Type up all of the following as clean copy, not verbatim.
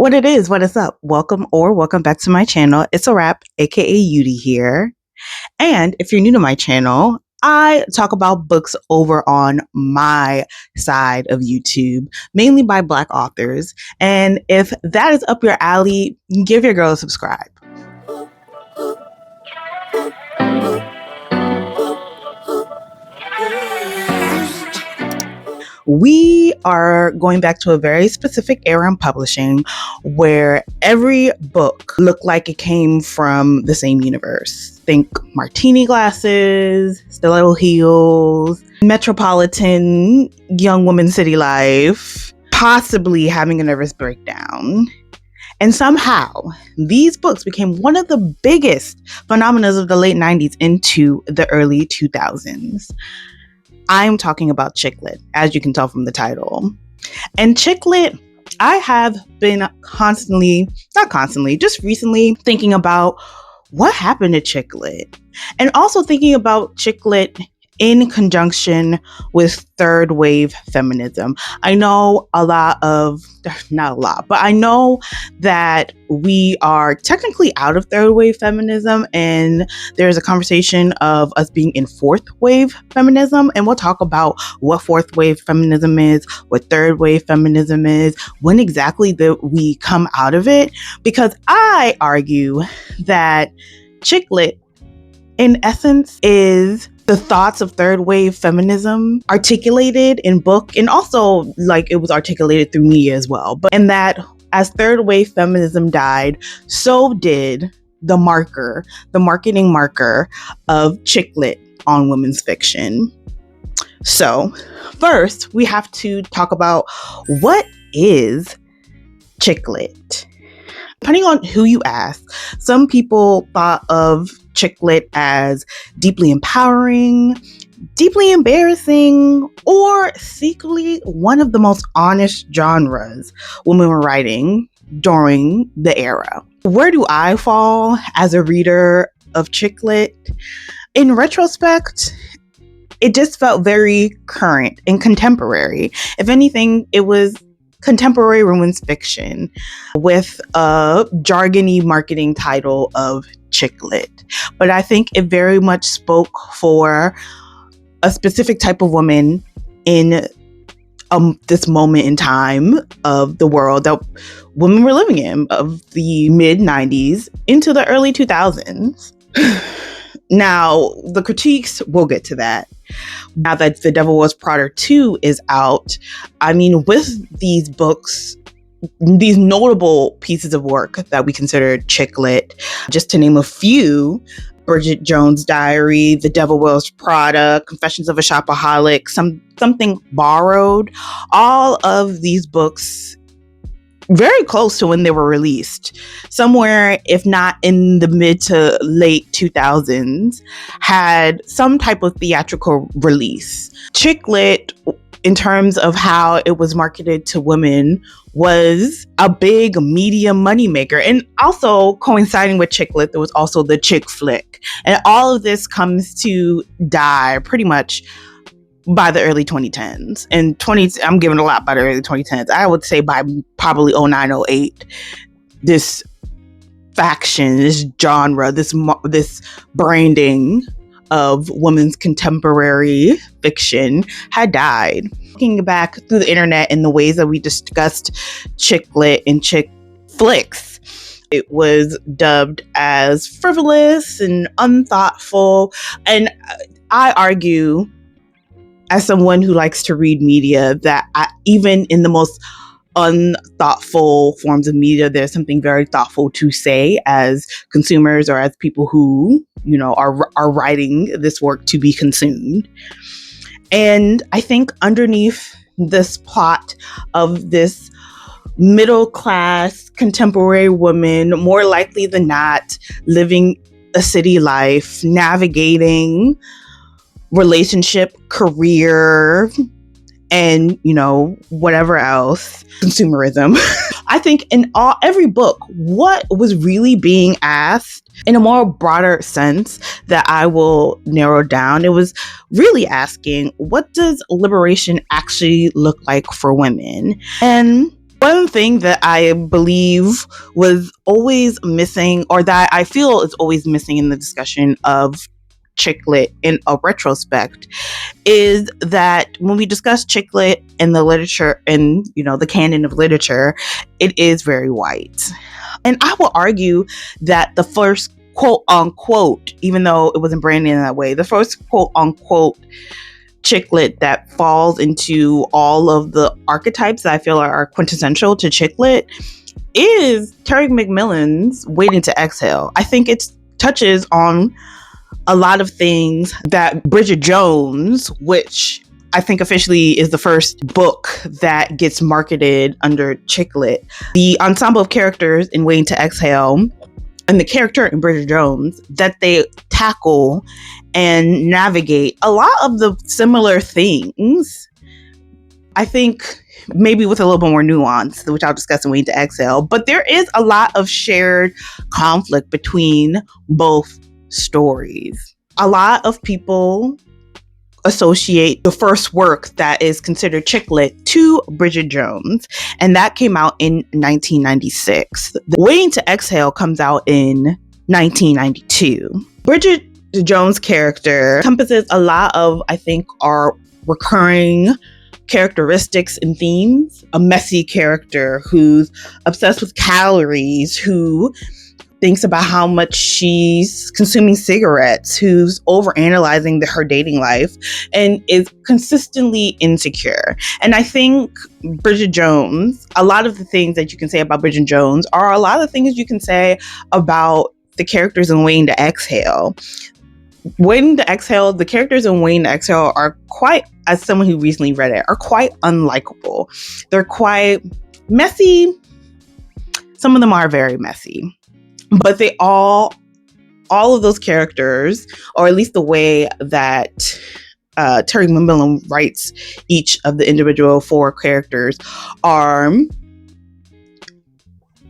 What it is, what is up? Welcome back to my channel. It's a wrap, aka Yudi here. And if you're new to my channel, I talk about books over on my side of YouTube, mainly by Black authors. And if that is up your alley, give your girl a subscribe. We are going back to a very specific era in publishing where every book looked like it came from the same universe. Think martini glasses, stiletto heels, metropolitan young woman city life, possibly having a nervous breakdown. And somehow, these books became one of the biggest phenomena of the late 90s into the early 2000s. I'm talking about chick lit, as you can tell from the title. And chick lit, I have been just recently thinking about what happened to chick lit. And also thinking about chick lit in conjunction with third wave feminism. I know not a lot, but I know that we are technically out of third wave feminism, and there's a conversation of us being in fourth wave feminism, and we'll talk about what fourth wave feminism is, what third wave feminism is, when exactly we come out of it, because I argue that chick lit in essence is the thoughts of third wave feminism articulated in book, and also like it was articulated through media as well. But in that, as third wave feminism died, so did the marketing marker of chick lit on women's fiction. So first, we have to talk about what is chick lit. Depending on who you ask, some people thought of chick lit as deeply empowering, deeply embarrassing, or secretly one of the most honest genres women were writing during the era. Where do I fall as a reader of chick lit? In retrospect, it just felt very current and contemporary. If anything, it was contemporary women's fiction with a jargony marketing title of chick lit. But I think it very much spoke for a specific type of woman in this moment in time of the world that women were living in, of the mid 90s into the early 2000s. Now, the critiques, we'll get to that. Now that The Devil Wears Prada 2 is out, I mean, with these books, these notable pieces of work that we consider chick lit, just to name a few: Bridget Jones' Diary, The Devil Wears Prada, Confessions of a Shopaholic, Something Borrowed. All of these books, very close to when they were released, somewhere, if not in the mid to late 2000s, had some type of theatrical release. Chick lit, in terms of how it was marketed to women, was a big media moneymaker. And also coinciding with chick lit, there was also the chick flick. And all of this comes to die pretty much by the early 2010s. And I'm giving a lot by the early 2010s. I would say by probably 09, 08, this faction, this genre, this branding of women's contemporary fiction had died. Looking back through the internet in the ways that we discussed chick lit and chick flicks, it was dubbed as frivolous and unthoughtful. And I argue, as someone who likes to read media, that even in the most unthoughtful forms of media, there's something very thoughtful to say as consumers or as people who, are writing this work to be consumed. And I think underneath this plot of this middle class contemporary woman, more likely than not, living a city life, navigating relationship, career, and whatever else, consumerism. I think in every book, what was really being asked in a more broader sense that I will narrow down, it was really asking, what does liberation actually look like for women? And One thing that I believe was always missing, or that I feel is always missing in the discussion of chick lit in a retrospect, is that when we discuss chick lit in the literature and, the canon of literature, it is very white. And I will argue that the first quote unquote, even though it wasn't branded in that way, the first quote unquote chick lit that falls into all of the archetypes that I feel are quintessential to chick lit is Terry McMillan's Waiting to Exhale. I think it touches on a lot of things that Bridget Jones, which I think officially is the first book that gets marketed under chick lit, the ensemble of characters in Waiting to Exhale and the character in Bridget Jones, that they tackle and navigate a lot of the similar things. I think maybe with a little bit more nuance, which I'll discuss in Waiting to Exhale, but there is a lot of shared conflict between both stories. A lot of people associate the first work that is considered chick lit to Bridget Jones, and that came out in 1996. The Waiting to Exhale comes out in 1992. Bridget Jones' character encompasses a lot of, I think, our recurring characteristics and themes. A messy character who's obsessed with calories, who thinks about how much she's consuming cigarettes, who's overanalyzing her dating life, and is consistently insecure. And I think Bridget Jones, a lot of the things that you can say about Bridget Jones are a lot of the things you can say about the characters in Waiting to Exhale. Waiting to Exhale, the characters in Waiting to Exhale are quite, as someone who recently read it, are quite unlikable. They're quite messy. Some of them are very messy. But they all of those characters, or at least the way that Terry McMillan writes each of the individual 4 characters, are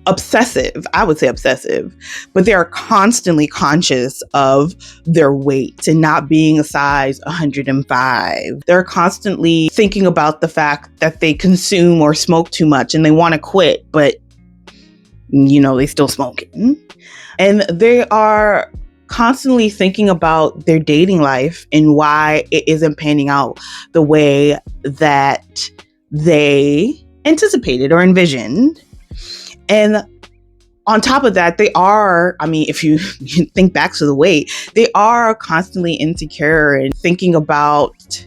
obsessive. I would say obsessive, but they are constantly conscious of their weight and not being a size 105. They're constantly thinking about the fact that they consume or smoke too much and they want to quit, but they still smoking. And they are constantly thinking about their dating life and why it isn't panning out the way that they anticipated or envisioned. And on top of that, they are, if you think back to the weight, they are constantly insecure and thinking about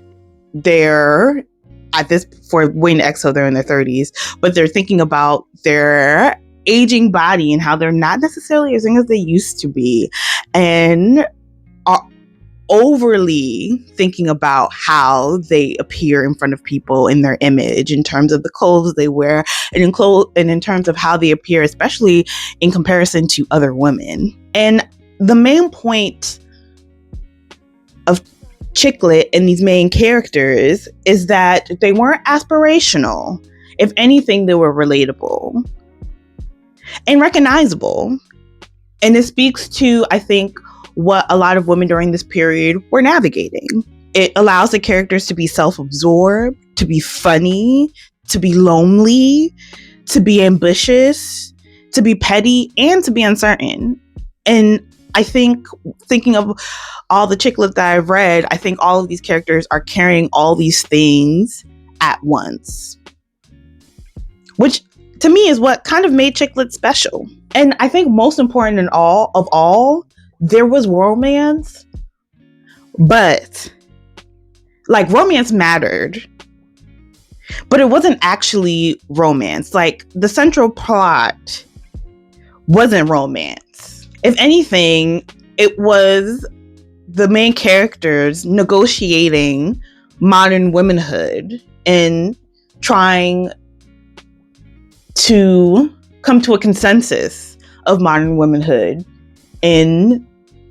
for Waiting to Exhale, they're in their 30s, but they're thinking about their aging body and how they're not necessarily as young as they used to be, and are overly thinking about how they appear in front of people in their image, in terms of the clothes they wear, and in terms of how they appear, especially in comparison to other women. And the main point of chick lit and these main characters is that they weren't aspirational. If anything, they were relatable and recognizable. And it speaks to, I think, what a lot of women during this period were navigating. It allows the characters to be self-absorbed, to be funny, to be lonely, to be ambitious, to be petty, and to be uncertain. And I think, thinking of all the chick lit that I've read, I think all of these characters are carrying all these things at once, which to me is what kind of made chick lit special. And I think most important of all, there was romance, but romance mattered, but it wasn't actually romance. The central plot wasn't romance. If anything, it was the main characters negotiating modern womanhood and trying to come to a consensus of modern womanhood in,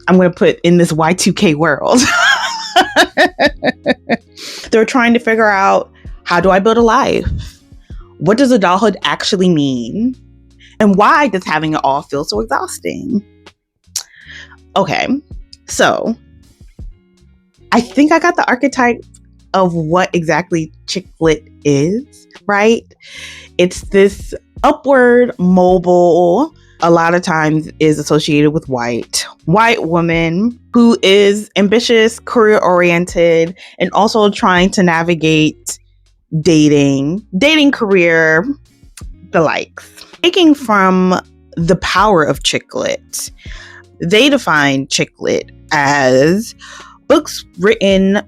I'm going to put, in this Y2K world. They're trying to figure out, how do I build a life? What does adulthood actually mean? And why does having it all feel so exhausting? Okay, so I think I got the archetype of what exactly chick lit is, right? It's this upward mobile, a lot of times is associated with white woman who is ambitious, career oriented, and also trying to navigate dating career, the likes. Taking from the power of chick lit, they define chick lit as books written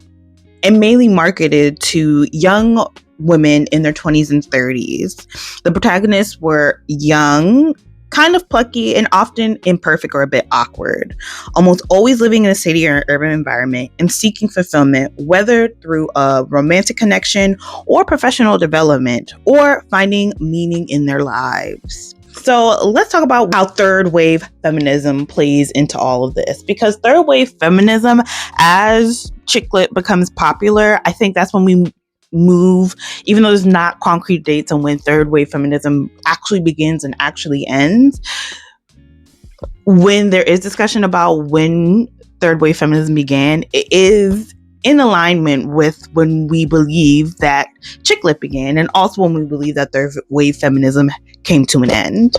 and mainly marketed to young women in their 20s and 30s. The protagonists were young, kind of plucky, and often imperfect or a bit awkward, almost always living in a city or an urban environment and seeking fulfillment, whether through a romantic connection or professional development, or finding meaning in their lives. So let's talk about how third wave feminism plays into all of this, because third wave feminism, as chick lit becomes popular, I think that's when we move, even though there's not concrete dates on when third wave feminism actually begins and actually ends. When there is discussion about when third wave feminism began, it is in alignment with when we believe that chick lit began, and also when we believe that third wave feminism came to an end.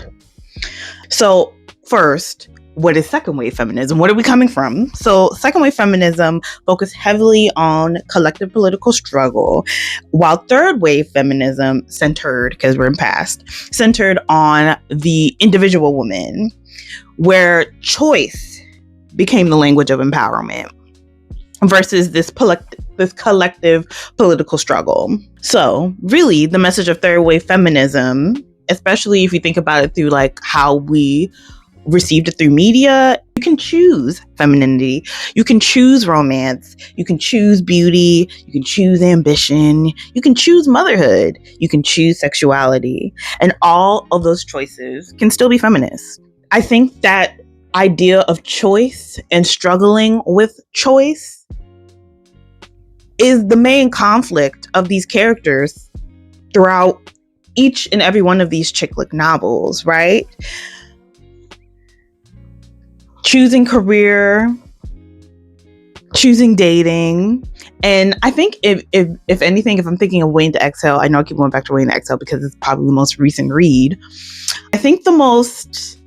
So first, what is second wave feminism? What are we coming from? So second wave feminism focused heavily on collective political struggle, while third wave feminism centered, because we're in past, centered on the individual woman, where choice became the language of empowerment versus this collective political struggle. So really, the message of third wave feminism, especially if you think about it through like how we received it through media, you can choose femininity, you can choose romance, you can choose beauty, you can choose ambition, you can choose motherhood, you can choose sexuality, and all of those choices can still be feminist. I think that idea of choice and struggling with choice is the main conflict of these characters throughout each and every one of these chick lit novels, right? Choosing career, choosing dating. And I think if anything, if I'm thinking of Waiting to Exhale, I know I keep going back to Waiting to Exhale because it's probably the most recent read. I think the most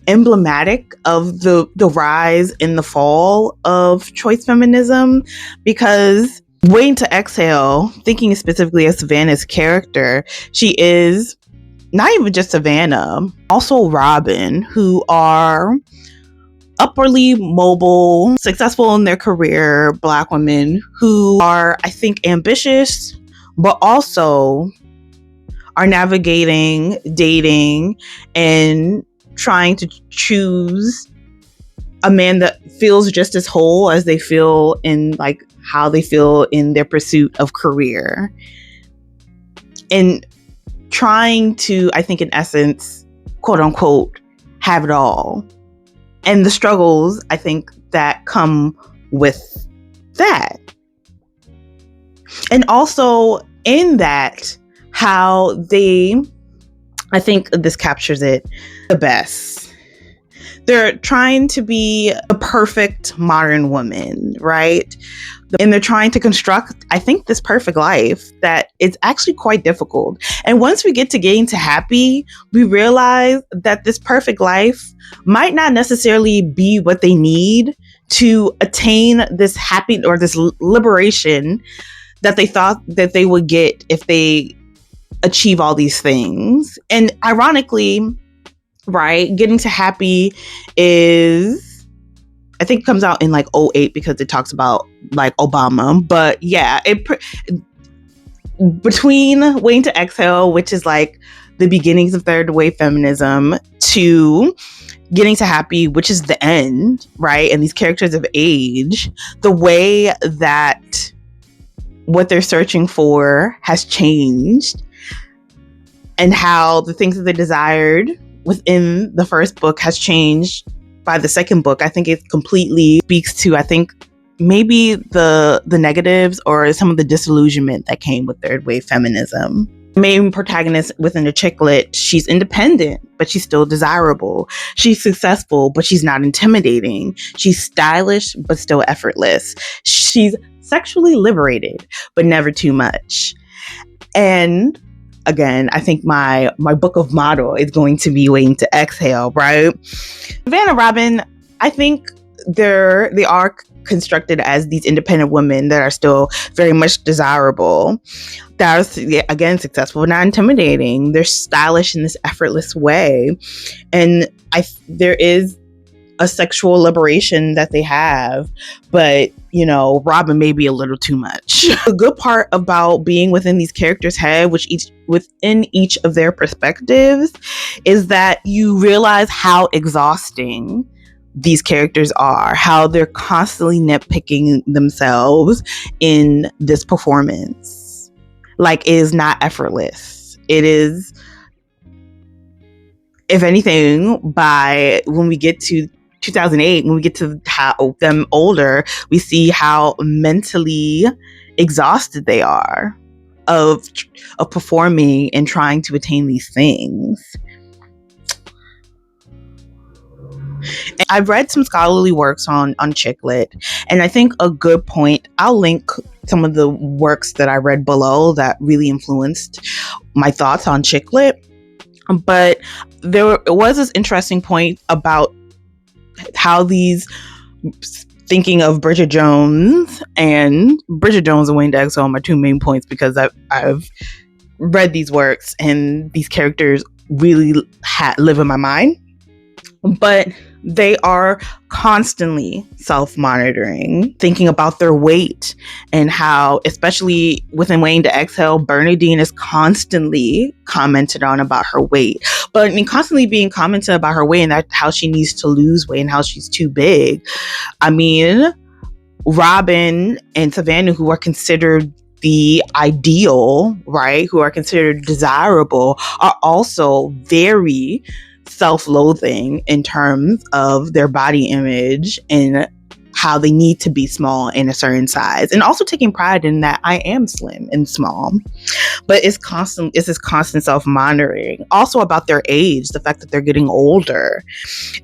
emblematic of the rise and the fall of choice feminism, because Waiting to Exhale, thinking specifically of Savannah's character, she is not even just Savannah, also Robin, who are upwardly mobile, successful in their career, Black women who are, I think, ambitious, but also are navigating dating and trying to choose a man that feels just as whole as they feel in like how they feel in their pursuit of career. And trying to, I think in essence, quote unquote, have it all. And the struggles, I think, that come with that. And also in that, how they, I think this captures it the best. They're trying to be a perfect modern woman, right? And they're trying to construct, I think, this perfect life that it's actually quite difficult. And once we get to getting to happy, we realize that this perfect life might not necessarily be what they need to attain this happy or this liberation that they thought that they would get if they achieve all these things. And ironically, right, getting to happy is, I think, comes out in like 2008 because it talks about like Obama. But yeah, between Waiting to Exhale, which is like the beginnings of third wave feminism, to getting to happy, which is the end, right? And these characters of age, the way that what they're searching for has changed, and how the things that they desired within the first book has changed by the second book. I think it completely speaks to, I think, maybe the negatives or some of the disillusionment that came with third wave feminism. The main protagonist within the chick lit, she's independent, but she's still desirable. She's successful, but she's not intimidating. She's stylish, but still effortless. She's sexually liberated, but never too much. And again, I think my book of model is going to be Waiting to Exhale, right? Savannah Robin, I think they are constructed as these independent women that are still very much desirable. That are, again, successful, not intimidating. They're stylish in this effortless way. And there is a sexual liberation that they have, but Robin may be a little too much. The good part about being within these characters' head, within each of their perspectives, is that you realize how exhausting these characters are, how they're constantly nitpicking themselves in this performance. Like, it is not effortless. It is, if anything, when we get to 2008, when we get to them older, we see how mentally exhausted they are of performing and trying to attain these things. And I've read some scholarly works on chick lit, and I think a good point, I'll link some of the works that I read below that really influenced my thoughts on chick lit. But there was this interesting point about how thinking of Bridget Jones and Waiting to Exhale are my two main points, because I've read these works and these characters really live in my mind. But they are constantly self-monitoring, thinking about their weight, and how, especially within Waiting to Exhale, Bernadine is constantly commented on about her weight, but constantly being commented about her weight and that how she needs to lose weight and how she's too big. I mean, Robin and Savannah, who are considered the ideal, right, who are considered desirable, are also very self-loathing in terms of their body image and how they need to be small in a certain size, and also taking pride in that I am slim and small. But it's this constant self-monitoring, also about their age, the fact that they're getting older,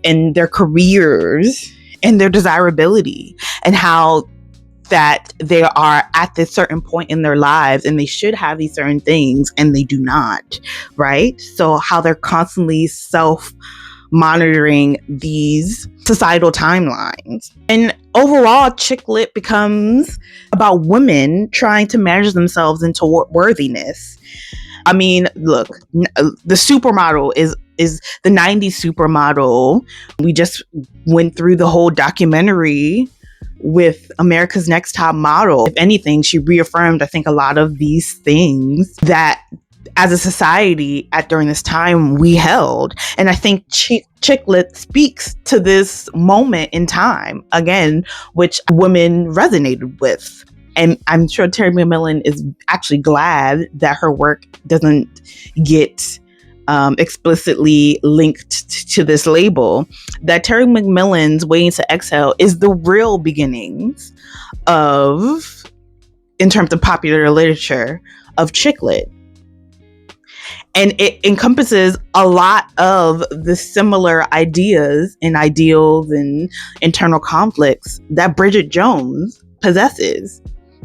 and their careers and their desirability, and how that they are at this certain point in their lives and they should have these certain things and they do not, right? So how they're constantly self-monitoring these societal timelines. And overall, chick lit becomes about women trying to manage themselves into worthiness. I mean, look, the supermodel is the 90s supermodel. We just went through the whole documentary with America's Next Top Model. If anything, she reaffirmed, I think, a lot of these things that as a society during this time we held. And I think chick lit speaks to this moment in time, again, which women resonated with. And I'm sure Terry McMillan is actually glad that her work doesn't get explicitly linked to this label, that Terry McMillan's Waiting to Exhale is the real beginnings of, in terms of popular literature, of chick lit. And it encompasses a lot of the similar ideas and ideals and internal conflicts that Bridget Jones possesses.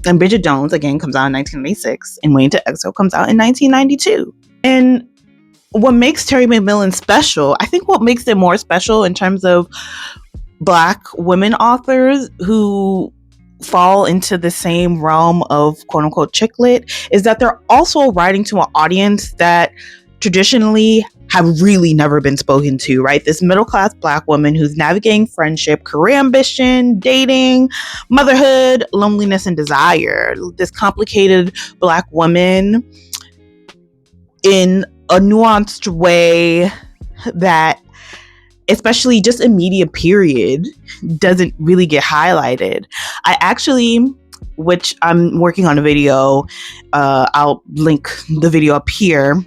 And Bridget Jones, again, comes out in 1996, and Waiting to Exhale comes out in 1992. And what makes Terry McMillan special, I think what makes it more special in terms of Black women authors who fall into the same realm of quote unquote chick lit, is that they're also writing to an audience that traditionally have really never been spoken to, right? This middle-class Black woman who's navigating friendship, career ambition, dating, motherhood, loneliness, and desire. This complicated Black woman in a nuanced way that, especially just in media period, doesn't really get highlighted. I actually, which I'm working on a video, I'll link the video up here.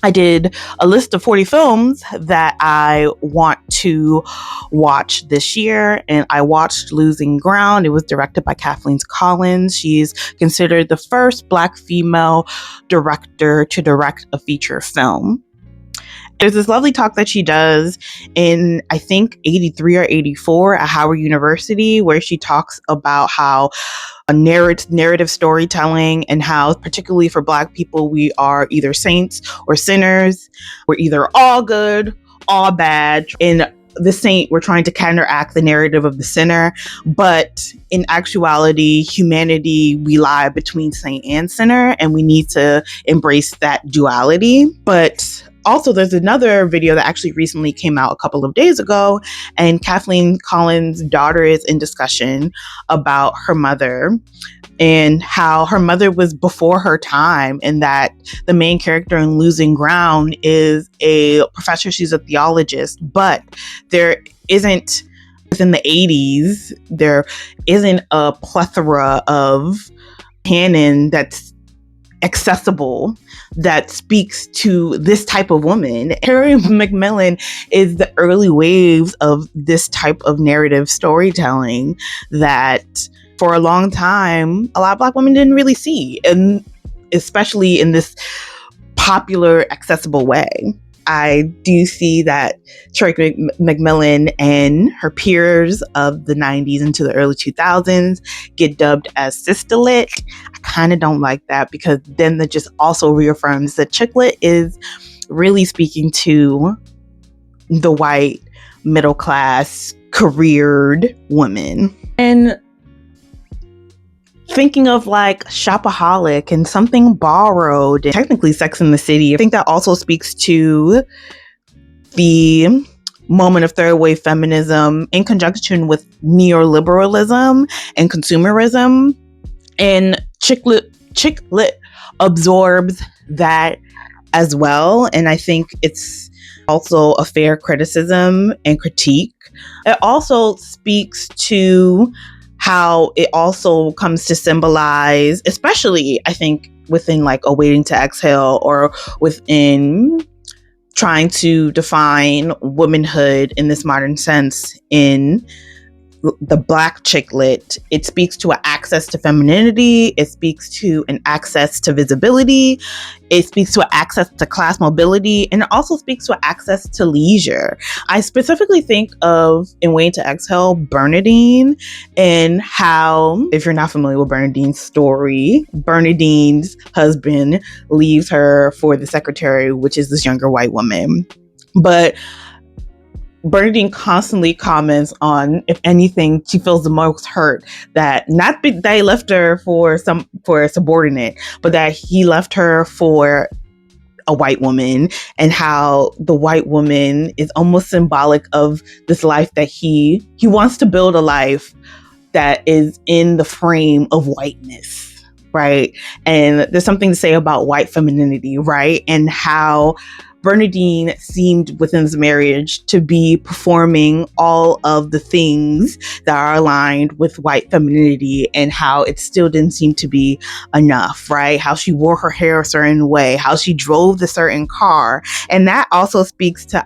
I did a list of 40 films that I want to watch this year, and I watched Losing Ground. It was directed by Kathleen Collins. She's considered the first Black female director to direct a feature film. There's this lovely talk that she does in, I think, 83 or 84 at Howard University, where she talks about how a narrative storytelling and how, particularly for Black people, we are either saints or sinners. We're either all good, all bad. In the saint, we're trying to counteract the narrative of the sinner. But in actuality, humanity, we lie between saint and sinner, and we need to embrace that duality. But also, there's another video that actually recently came out a couple of days ago, and Kathleen Collins' daughter is in discussion about her mother and how her mother was before her time, and that the main character in Losing Ground is a professor. She's a theologist, but there isn't, within the 80s, there isn't a plethora of canon that's accessible that speaks to this type of woman. Terry McMillan is the early waves of this type of narrative storytelling that for a long time a lot of Black women didn't really see, and especially in this popular, accessible way. I do see that Terry McMillan and her peers of the 90s into the early 2000s get dubbed as sister lit. I kind of don't like that, because then that just also reaffirms that chick lit is really speaking to the white, middle class, careered woman. And thinking of like Shopaholic and Something Borrowed, and technically Sex and the City, I think that also speaks to the moment of third wave feminism in conjunction with neoliberalism and consumerism. And chick lit absorbs that as well. And I think it's also a fair criticism and critique. It also speaks to how it also comes to symbolize, especially I think within like A Waiting to Exhale, or within trying to define womanhood in this modern sense in the Black chick lit, it speaks to an access to femininity, it speaks to an access to visibility, it speaks to an access to class mobility, and it also speaks to an access to leisure. I specifically think of, in Waiting to Exhale, Bernadine, and how, if you're not familiar with Bernadine's story, Bernadine's husband leaves her for the secretary, which is this younger white woman. But Bernadine constantly comments on, if anything, she feels the most hurt that not that he left her for a subordinate, but that he left her for a white woman, and how the white woman is almost symbolic of this life that he wants to build, a life that is in the frame of whiteness, right? And there's something to say about white femininity, right? And how Bernadine seemed within this marriage to be performing all of the things that are aligned with white femininity, and how it still didn't seem to be enough, right? How she wore her hair a certain way, how she drove the certain car. And that also speaks to,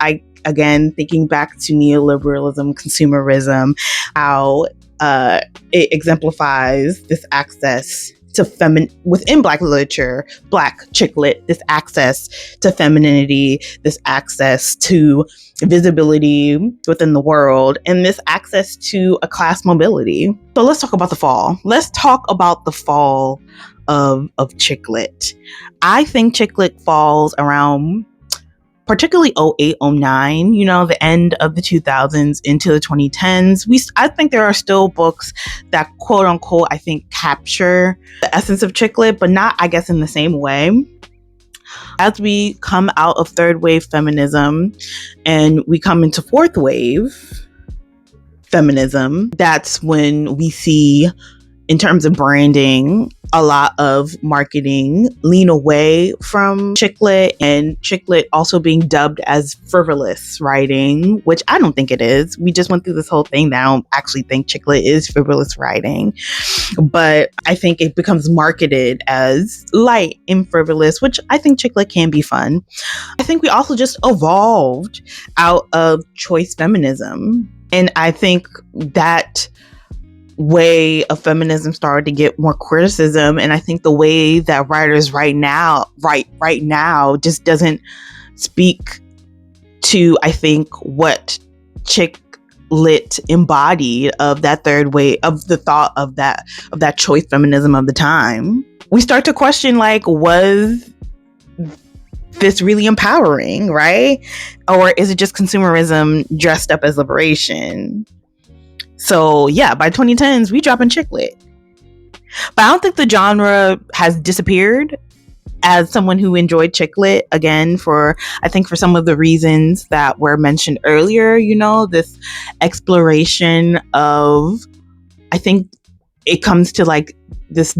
again, thinking back to neoliberalism, consumerism, how it exemplifies this access to within Black literature, Black chick lit, this access to femininity, this access to visibility within the world, and this access to a class mobility. So let's talk about the fall. Let's talk about the fall of chick lit. I think chick lit falls around particularly 08, 09, the end of the 2000s into the 2010s. I think there are still books that, quote unquote, I think capture the essence of chick lit, but not, I guess, in the same way. As we come out of third wave feminism and we come into fourth wave feminism, that's when we see, in terms of branding, a lot of marketing lean away from chick lit, and chick lit also being dubbed as frivolous writing, which I don't think it is. We just went through this whole thing that I don't actually think chick lit is frivolous writing, but I think it becomes marketed as light and frivolous, which I think chick lit can be fun. I think we also just evolved out of choice feminism, and I think that way of feminism started to get more criticism, and I think the way that writers right now just doesn't speak to, I think, what chick lit embodied of that third way of the thought of that choice feminism of the time. We start to question, like, was this really empowering, right? Or is it just consumerism dressed up as liberation? So yeah, by 2010s, we dropping chick lit. But I don't think the genre has disappeared. As someone who enjoyed chick lit, again, I think for some of the reasons that were mentioned earlier, this exploration of, I think it comes to like this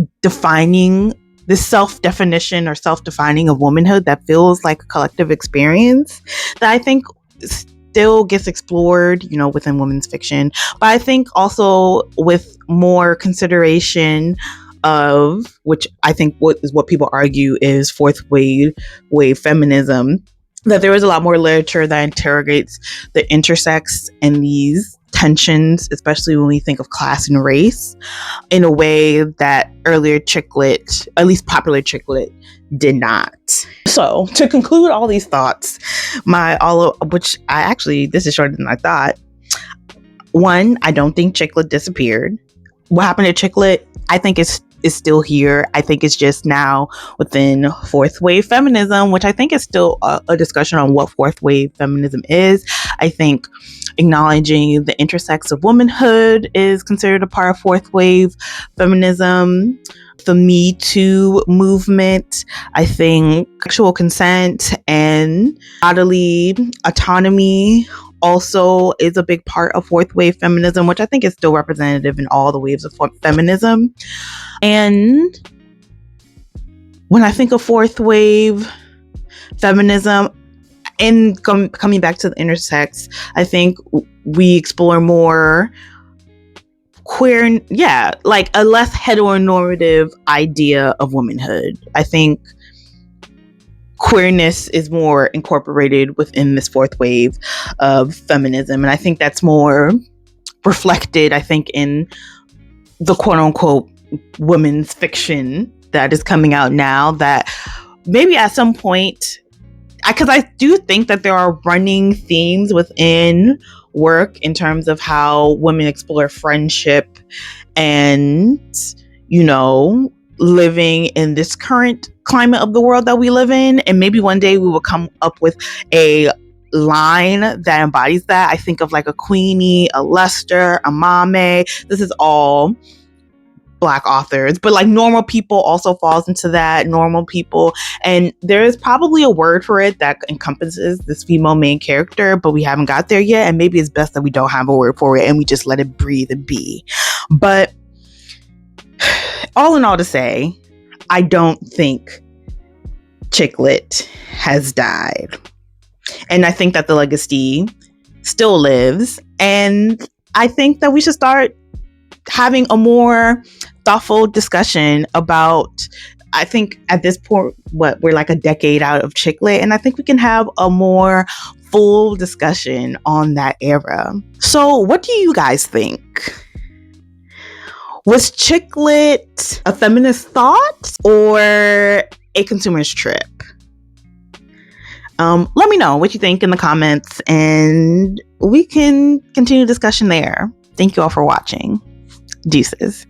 self-definition or self-defining of womanhood that feels like a collective experience that I think still gets explored, within women's fiction. But I think also with more consideration of, which I think what people argue is fourth wave feminism, that there is a lot more literature that interrogates the intersex and these tensions, especially when we think of class and race, in a way that earlier chick lit, at least popular chick lit, did not. So to conclude all these thoughts, this is shorter than I thought. One, I don't think chick lit disappeared. What happened to chick lit, I think is still here. I think it's just now within fourth wave feminism, which I think is still a discussion on what fourth wave feminism is. I think acknowledging the intersex of womanhood is considered a part of fourth wave feminism. The Me Too movement, I think sexual consent and bodily autonomy also is a big part of fourth wave feminism, which I think is still representative in all the waves of feminism. And when I think of fourth wave feminism and coming back to the intersex, I think we explore more queer, like a less heteronormative idea of womanhood. I think queerness is more incorporated within this fourth wave of feminism. And I think that's more reflected, I think, in the quote unquote women's fiction that is coming out now, that maybe at some point, because I do think that there are running themes within work in terms of how women explore friendship and, living in this current climate of the world that we live in. And maybe one day we will come up with a line that embodies that. I think of like a Queenie, a Lester, a Mame. This is all Black authors, but like Normal People also falls into that. Normal People, and there is probably a word for it that encompasses this female main character, but we haven't got there yet, and maybe it's best that we don't have a word for it and we just let it breathe and be. But all in all, to say, I don't think chick lit has died, and I think that the legacy still lives, and I think that we should start having a more thoughtful discussion about, I think at this point, we're like a decade out of chick lit, and I think we can have a more full discussion on that era. So what do you guys think? Was chick lit a feminist thought or a consumerist trip? Let me know what you think in the comments, and we can continue discussion there. Thank you all for watching. Deuces.